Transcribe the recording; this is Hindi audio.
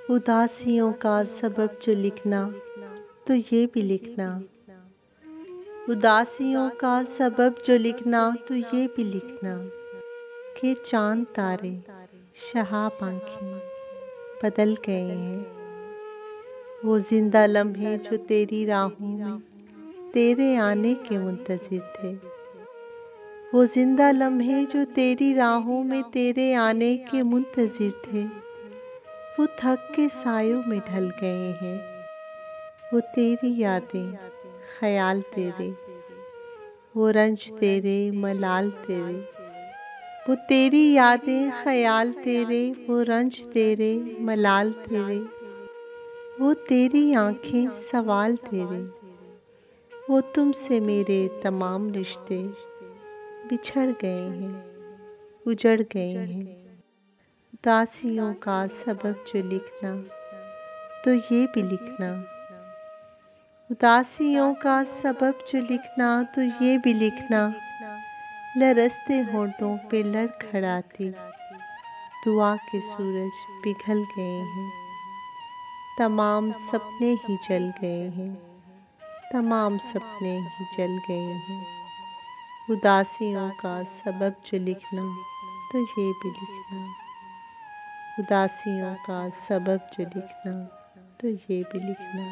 उदासियों का सबब जो लिखना तो ये भी लिखना। उदासियों का सबब जो लिखना तो ये भी लिखना कि चांद तारे शहाब आँखें बदल गए हैं। वो जिंदा लम्हे जो तेरी राहों में तेरे आने के मुंतज़िर थे। वो जिंदा लम्हे जो तेरी राहों में तेरे आने के मुंतज़िर थे, वो थक के सायों में ढल गए हैं। वो तेरी यादें ख्याल तेरे, वो रंज तेरे मलाल तेरे। वो तेरी यादें ख्याल तेरे, वो रंज तेरे मलाल तेरे। वो तेरी आँखें सवाल तेरे, वो तुमसे मेरे तमाम रिश्ते बिछड़ गए हैं, उजड़ गए हैं। उदासियों का सबब जो लिखना तो ये भी लिखना। उदासियों का सबब जो लिखना तो ये भी लिखना। लरसते होंठों पे लड़खड़ाती दुआ के सूरज पिघल गए हैं। तमाम सपने ही जल गए हैं, तमाम सपने ही जल गए हैं। उदासियों का सबब जो लिखना तो ये भी लिखना। उदासियों का सबब जो लिखना तो ये भी लिखना।